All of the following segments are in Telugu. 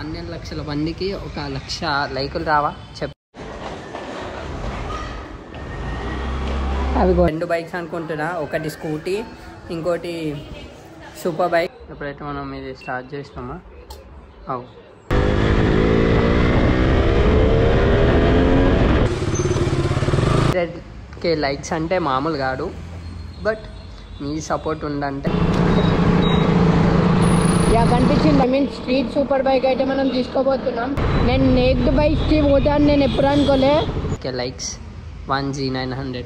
12 లక్షల మందికి 1 లక్ష లైకులు రావా చెప్పు. అవి 2 బైక్స్ అనుకుంటున్నా, ఒకటి స్కూటీ ఇంకోటి సూపర్ బైక్. ఎప్పుడైతే మనం ఇది స్టార్ట్ చేసినామా అవు కే లైక్స్ అంటే మామూలు కాదు, బట్ మీ సపోర్ట్ ఉందంటే కనిపించింది. I mean street super bike అయితే మనం తీసుకోబోతున్నాం. నేను నేక్డ్ బైక్స్కి పోతాను నేను ఎప్పుడు అనుకోలే. లైక్స్ 1G900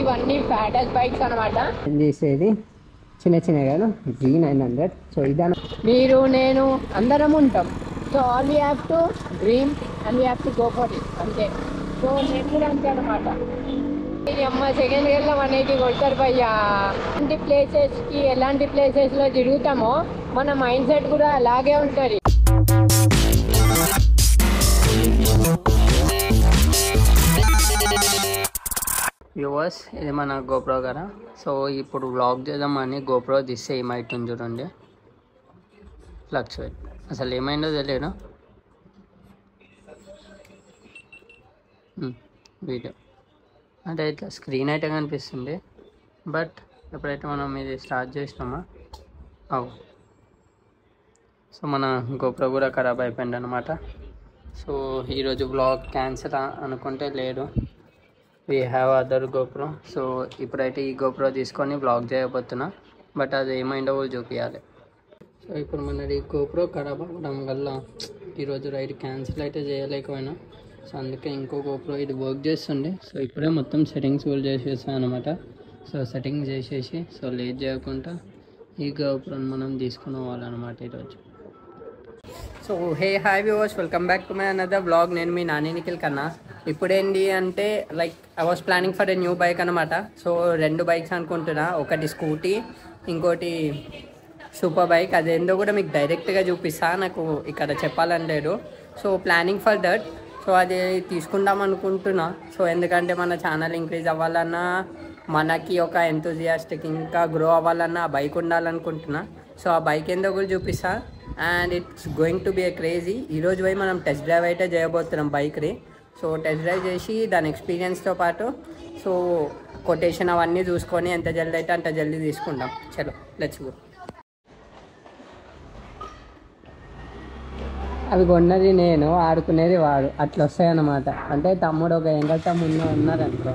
ఇవన్నీ ఫ్యాటస్ బైక్స్ అనమాట. చేసేది చిన్న చిన్న కాదు G900. సో ఇదాన మీరు నేను అందరం ఉంటాం. So all we have to dream and we have to go for it అంతే. సో నేను కూడా అంతే అనమాట. అమ్మ సెకండ్ ఇయర్లో 180 కొడతారు భయ్యా. ఎలాంటి ప్లేసెస్కి ఎలాంటి ప్లేసెస్లో తిరుగుతామో మన మైండ్ సెట్ కూడా అలాగే ఉంటుంది. వ్యూవర్స్, ఇది మన గోప్రో కదా. సో ఇప్పుడు వ్లాగ్ చేద్దామని గోప్రో తీస్తే ఏమైతుంది చూడండి. ఫ్లక్చువేట్ అసలు ఏమైందో తెలియదు. వీడియో అంటే ఇట్లా స్క్రీన్ అయితే కనిపిస్తుంది, బట్ ఎప్పుడైతే మనం ఇది స్టార్ట్ చేసినామా అవు సో మన గోప్రో కూడా ఖరాబ్ అయిపోయింది అనమాట. సో ఈరోజు వ్లాగ్ క్యాన్సిల్ అనుకుంటే లేదు, we have other GoPro. So ఇప్పుడైతే ఈ గోప్రో తీసుకొని వ్లాగ్ చేయబోతున్నా, బట్ అది ఏమైందో కూడా చూపించాలి. సో ఇప్పుడు మనది గోప్రో ఖరాబ్ అవ్వడం వల్ల ఈరోజు రైడ్ క్యాన్సిల్ అయితే చేయలేకపోయినా. సో అందుకే ఇంకో గోప్రో ఇది వర్క్ చేస్తుండే. సో ఇప్పుడే మొత్తం సెట్టింగ్స్ కూడా చేసేసాను అనమాట. సో సెట్టింగ్స్ చేసేసి సో లేట్ చేయకుండా ఈ గోప్రోని మనం తీసుకుని పోవాలన్నమాట ఈరోజు. So hi viewers, welcome back to my another vlog. నేను మీ నాని నిఖిల్ కన్నా. ఇప్పుడేంటి అంటే like I was planning for a new bike అనమాట. సో 2 బైక్స్ అనుకుంటున్నా, ఒకటి స్కూటీ ఇంకోటి సూపర్ బైక్. అదేందో కూడా మీకు డైరెక్ట్గా చూపిస్తా, నాకు ఇక్కడ చెప్పాలని లేదు. So planning for that. So అది తీసుకుందాం అనుకుంటున్నా. సో ఎందుకంటే మన ఛానల్ ఇంక్రీజ్ అవ్వాలన్నా, మనకి ఒక ఎంతూజియాస్టిక్ ఇంకా గ్రో అవ్వాలన్నా ఆ బైక్ ఉండాలనుకుంటున్నా. సో ఆ బైక్ ఏందో కూడా చూపిస్తా, and it's going to B A crazy. ఈరోజు పోయి మనం టెస్ట్ డ్రైవ్ అయితే చేయబోతున్నాం బైక్ని. సో టెస్ట్ డ్రైవ్ చేసి దాని ఎక్స్పీరియన్స్తో పాటు సో కొటేషన్ అవన్నీ చూసుకొని ఎంత జల్దీ అయితే అంత జల్దీ తీసుకుంటాం. చలో లెట్స్ గో. అవి కొన్నది నేను, ఆడుకునేది వాడు, అట్లా వస్తాయి అన్నమాట. అంటే తమ్ముడు ఒక ఎంగల్ తమ్ముడు ఉన్నారనుకో,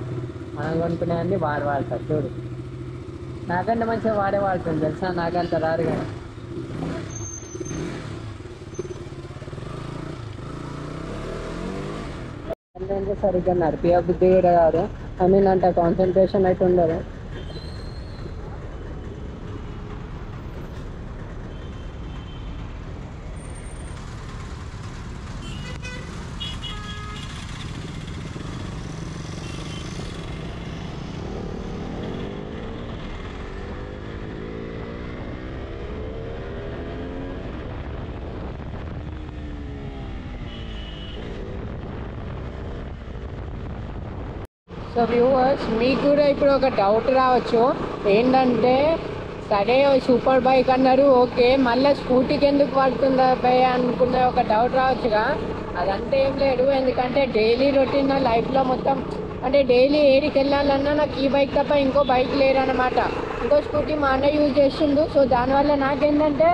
మనం కొనుక్కునేవన్నీ వాడు వాడతాడు. చూడు, నాకంటే మంచిగా వాడే వాడుతుంది తెలుసా, నాకంత రాదు కదా. అంటే సరిగ్గా నడిపే బుద్ధి కూడా కాదు. ఐ మీన్ అంత కాన్సన్ట్రేషన్ అయితే ఉండదు. సో వ్యూవర్స్, మీకు కూడా ఇప్పుడు ఒక డౌట్ రావచ్చు, ఏంటంటే సరే సూపర్ బైక్ అన్నారు ఓకే, మళ్ళీ స్కూటీకి ఎందుకు పడుతుందా భయ అనుకున్న ఒక డౌట్ రావచ్చుగా. అదంతా ఏం లేదు, ఎందుకంటే డైలీ రొటీన్ నా లైఫ్లో మొత్తం అంటే డైలీ ఏడికి వెళ్ళాలన్నా నాకు ఈ బైక్ తప్ప ఇంకో బైక్ లేరనమాట. ఇంకో స్కూటీ మా అన్న యూజ్ చేస్తుండు. సో దానివల్ల నాకేంటంటే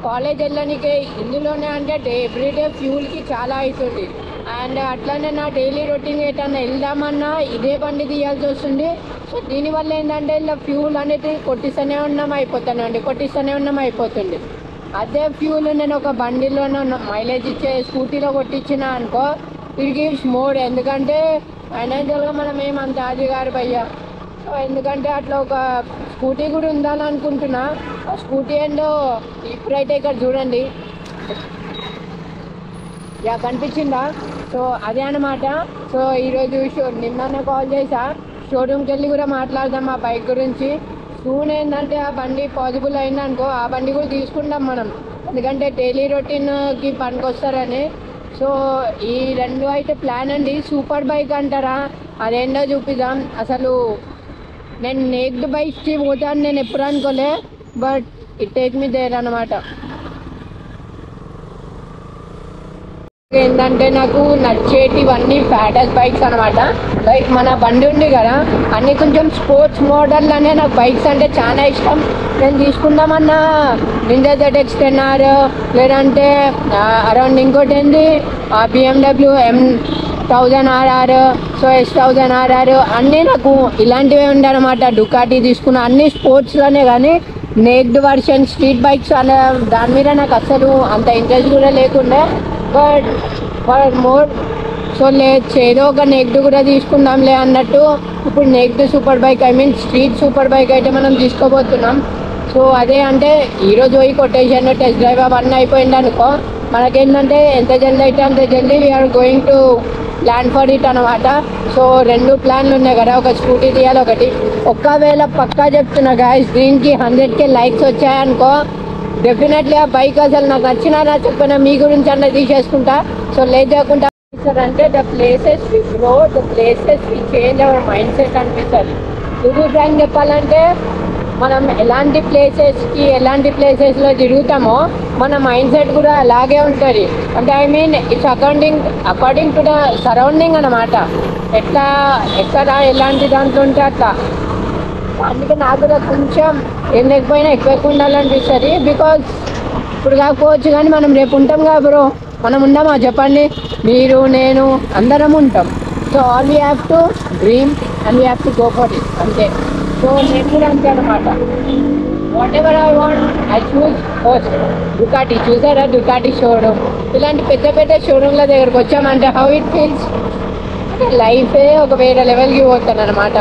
కాలేజ్ వెళ్ళడానికి ఇందులోనే అంటే ఎవ్రీడే ఫ్యూల్కి చాలా అవుతుంది. అండ్ అట్లానే నా డైలీ రొటీన్ ఎటన్నా వెళ్దామన్నా ఇదే బండి తీయాల్సి వస్తుంది. సో దీనివల్ల ఏంటంటే ఇలా ఫ్యూల్ అనేది కొట్టిస్తూనే ఉన్నాం అయిపోతుంది. అదే ఫ్యూల్ నేను ఒక బండిలోనో మైలేజ్ ఇచ్చే స్కూటీలో కొట్టించిన అనుకో, ఇట్ గివ్స్ మోర్. ఎందుకంటే ఫైనాన్షియల్గా మనం ఏమంత ఆదిగారు భయ్యా. సో ఎందుకంటే అట్లా ఒక స్కూటీ కూడా ఉండాలనుకుంటున్నా. ఆ స్కూటీ ఏందో ఇప్పుడైతే ఇక్కడ చూడండి, కనిపించిందా. సో అదే అనమాట. సో ఈరోజు నిన్ననే కాల్ చేసా, షోరూమ్కి వెళ్ళి కూడా మాట్లాడదాం ఆ బైక్ గురించి. సూన్ ఏంటంటే ఆ బండి పాసిబుల్ అయిందనుకో ఆ బండి కూడా తీసుకుంటాం మనం, ఎందుకంటే డైలీ రొటీన్కి పనికొస్తారని. సో ఈ 2 అయితే ప్లాన్ అండి. సూపర్ బైక్ అంటారా, అదేంటో చూపిద్దాం. అసలు నేను నేక్డ్ బైక్స్కి పోతాను నేను ఎప్పుడు అనుకోలే, but it take me there అనమాట. ఏంటంటే నాకు నచ్చేటివన్నీ ఫ్యాటస్ బైక్స్ అనమాట. లైక్ మన బండి ఉంది కదా, అన్ని కొంచెం స్పోర్ట్స్ మోడల్ అనే నాకు బైక్స్ అంటే చాలా ఇష్టం. నేను తీసుకుందామన్నా నింజా ZX 10R, లేదంటే అరౌండ్ ఇంకోటి ఏంది BMW M1000RR, సో S1000RR అన్నీ నాకు ఇలాంటివే ఉండే అనమాట. డుకాటీ తీసుకున్న అన్ని స్పోర్ట్స్లోనే, కానీ నేక్డ్ వర్షన్ స్ట్రీట్ బైక్స్ అనే దాని మీద నాకు అసలు అంత ఇంట్రెస్ట్ కూడా లేకుండే. బట్ ఫర్ మోర్ సో ఏదో ఒక నెక్డ్ కూడా తీసుకుందాంలే అన్నట్టు ఇప్పుడు నెక్డ్ super bike, I mean street super bike అయితే మనం తీసుకోబోతున్నాం. సో అదే అంటే ఈరోజు పోయి కొటేషన్, టెస్ట్ డ్రైవ్ అవన్నీ అయిపోయింది అనుకో, మనకేంటంటే ఎంత జల్దీ అయితే అంత జల్దీ we are going to plan for it అనమాట. సో 2 ప్లాన్లు ఉన్నాయి కదా, ఒక స్కూటీ తీయాలి ఒకటి. ఒకవేళ పక్కా చెప్తున్నా గాయస్, దీనికి 100K లైక్స్ వచ్చాయనుకో, డెఫినెట్లీ ఆ బైక్ అసలు నాకు నచ్చినా మీ గురించి అన్న తీసేసుకుంటా. సో లేట్ చేయకుండా అంటే the places we grow, the places we change our mindset అనిపిస్తుంది. ఫ్రాంక్ చెప్పాలంటే మనం ఎలాంటి ప్లేసెస్లో తిరుగుతామో మన మైండ్ సెట్ కూడా అలాగే ఉంటుంది. అంటే I mean it's according to the surrounding అనమాట. ఎక్కడ ఎలాంటి దాంట్లో ఉంటే అట్లా. అందుకే నాకు కూడా కొంచెం ఏం లేకపోయినా ఎక్కువ ఉండాలనిపిస్తుంది. బికాజ్ ఇప్పుడు కాకపోవచ్చు కానీ మనం రేపు ఉంటాం కదా బ్రో, మనం ఉన్నామా చెప్పండి, మీరు నేను అందరం ఉంటాం. So all we have to dream and we have to go for it అంతే. సో నేను కూడా అంతే అనమాట. What ever I want I choose first. Ducati చూసారా, డుకాటీ షోరూమ్, ఇలాంటి పెద్ద షోరూమ్ల దగ్గరకు వచ్చామంటే హౌ ఇట్ ఫీల్స్, లైఫే ఒక వేరే లెవెల్కి పోతాను అనమాట.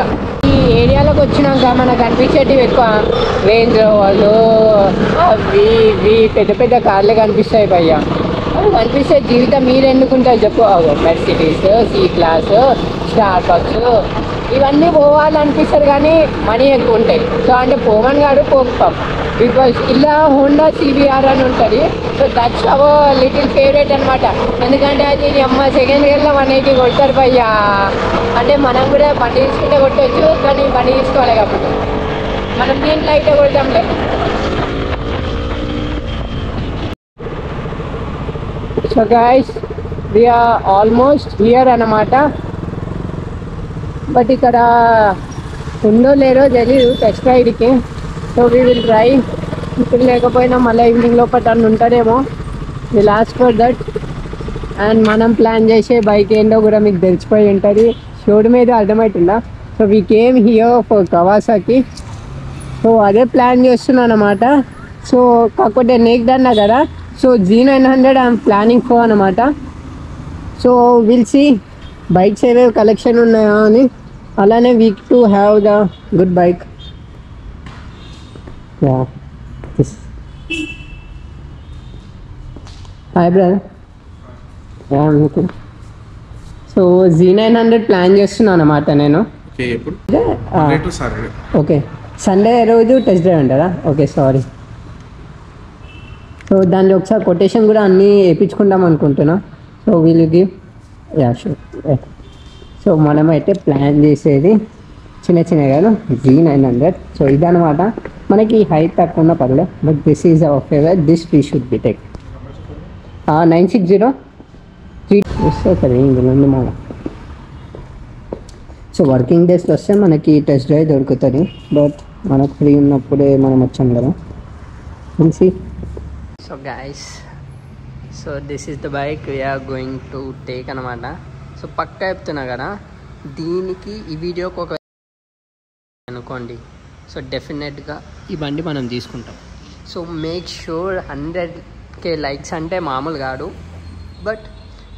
ఈ ఏరియాలోకి వచ్చినాక మనకు అనిపించేటివి ఎక్కువ రేంజ్ రోవర్లు, అవి ఇవి పెద్ద కార్లే కనిపిస్తాయి భయ్యా. అవి కనిపిస్తే జీవితం మీరు ఎన్నుకుంటారు చెప్పు. మెర్సిడీస్, C-Class, స్టార్ బక్స్ ఇవన్నీ పోవాలనిపిస్తారు, కానీ మనీ ఎక్కువ ఉంటాయి. సో అంటే పోమని కాదు, పోతాం. బికాజ్ ఇలా హోండా CBR అని ఉంటుంది. So that's our little favourite అనమాట. ఎందుకంటే అది సెకండ్ ఇయర్లో 180 కొడతారు భయ్యా. అంటే మనం కూడా బండి తీసుకుంటే కొట్టవచ్చు, కానీ బండి తీసుకోవాలి కాబట్టి మనం దీంట్లో అయితే కొడతాంలే. So guys we are almost here అన్నమాట. బట్ ఇక్కడ ఉందో లేదో తెలీదు టెస్ట్ రైడ్కి. So we will try. ఇప్పుడు లేకపోయినా మళ్ళీ ఈవినింగ్ లోపల ఉంటారేమో. We last for that. And మనం ప్లాన్ చేసే బైక్ ఏంటో కూడా మీకు తెలిసిపోయి ఉంటుంది. షోరూమ్ ఏదో అర్థమవుతుందా. So we came here for Kawasaki. So అదే ప్లాన్ చేస్తున్నాను అనమాట. సో కాకపోతే నెక్స్ట్ అన్నా కదా, so G900 I'm planning for అనమాట. సో విల్ సీ బైక్స్ ఏవేవి కలెక్షన్ ఉన్నాయా అని. అలానే week to have the good bike. Hi brother. So G900 plan చేస్తున్నాను అనమాట నేను. ఓకే, సండే రోజు టెస్ట్ డ్రైవ్ ఉంటుందా? Okay, sorry. సో దానిలో ఒకసారి కొటేషన్ కూడా అన్నీ వేయించుకుందాం అనుకుంటున్నా. So we'll give sure. So మనమైతే ప్లాన్ చేసేది చిన్న కాదు, G900. సో ఇదనమాట. మనకి హైట్ తక్కువ ఉన్న పర్లేదు, but this is our favourite. This we should be take 960 వస్తుంది ఇందులో మన. సో వర్కింగ్ డేస్లో వస్తే మనకి టెస్ట్ డ్రైవ్ దొరుకుతుంది, బట్ మనకు ఫ్రీ ఉన్నప్పుడే మనం వచ్చాం కదా. తెలిసి so guys, so this is the bike we are going to take అనమాట. సో పక్కా చెప్తున్నా కదా, దీనికి ఈ వీడియోకి ఒక అనుకోండి, సో డెఫినెట్గా ఈ బండి మనం తీసుకుంటాం. So make sure 100K likes అంటే మామూలు కాదు, బట్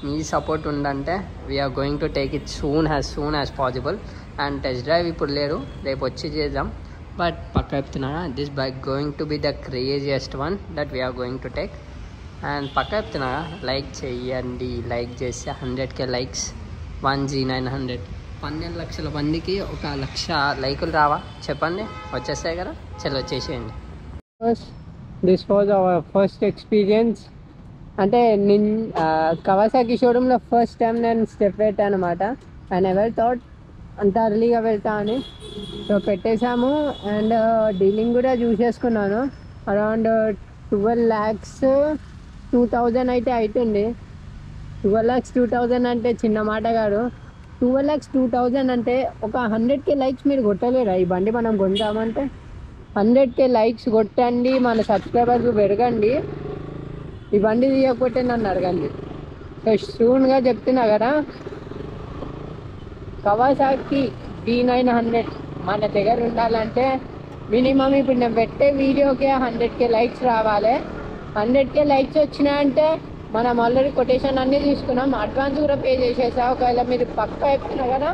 మీ సపోర్ట్ ఉందంటే we are going to take it soon as possible. And test drive ఇప్పుడు లేదు, రేపు వచ్చి చేద్దాం. బట్ పక్కా చెప్తున్నా, this bike going to be the craziest one that we are going to take. And పక్కా చెప్తున్నా, లైక్ చేయండి. లైక్ చేస్తే 100K లైక్స్, 1 G900. 12 లక్షల మందికి 1 లక్ష లైకులు రావా చెప్పండి? వచ్చేస్తాయి కదా, చలో వచ్చేసేయండి. This was our first experience. అంటే కవాసాకి షోరూంలో ఫస్ట్ టైం నేను స్టెప్ పెట్టాను అనమాట. ఐ నెవర్ థాట్ అంత అర్లీగా వెళ్తా అని. సో పెట్టేశాము. అండ్ డీలింగ్ కూడా చూసేసుకున్నాను. అరౌండ్ 12,02,000 అయితే అవుతుంది. 12,02,000 అంటే చిన్న మాట కాదు. 12,02,000 అంటే ఒక 100K లైక్స్ మీరు కొట్టలేరా ఈ బండి మనం కొంటామంటే? 100K లైక్స్ కొట్టండి, మన సబ్స్క్రైబర్స్ పెరగండి, ఈ బండి తీయకపోతే నన్ను అడగండి. సో సూన్గా చెప్తున్నా కదా, కవాసాకి D900 మన దగ్గర ఉండాలంటే మినిమం ఇప్పుడు నేను పెట్టే వీడియోకే 100K లైక్స్ రావాలి. 100K లైక్స్ వచ్చినాయంటే మనం ఆల్రెడీ కొటేషన్ అన్నీ తీసుకున్నాం, అడ్వాన్స్ కూడా పే చేసేసా. ఒకవేళ మీరు పక్కా చెప్తున్నా కదా,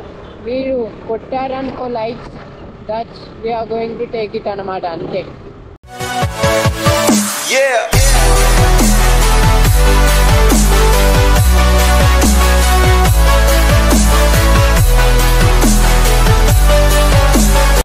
మీరు కొట్టారనుకో likes, that's we are going to take it అనమాట, అంతే. Yeah.